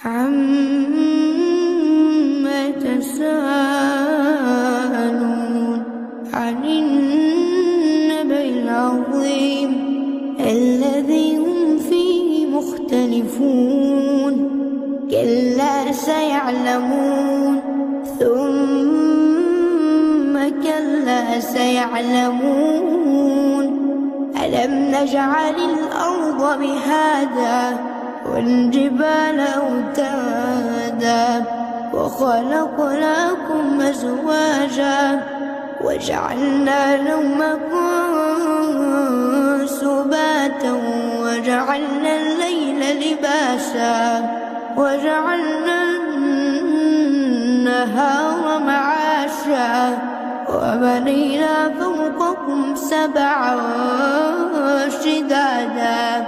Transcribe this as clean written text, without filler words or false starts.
عما يتساءلون عن النبأ العظيم الذي هم فيه مختلفون كلا سيعلمون ثم كلا سيعلمون ألم نجعل الأرض مهادا والجبال أوتادا وخلقناكم أزواجا وجعلنا نومكم سباتا وجعلنا الليل لباسا وجعلنا النهار معاشا وبنينا فوقكم سبعا شدادا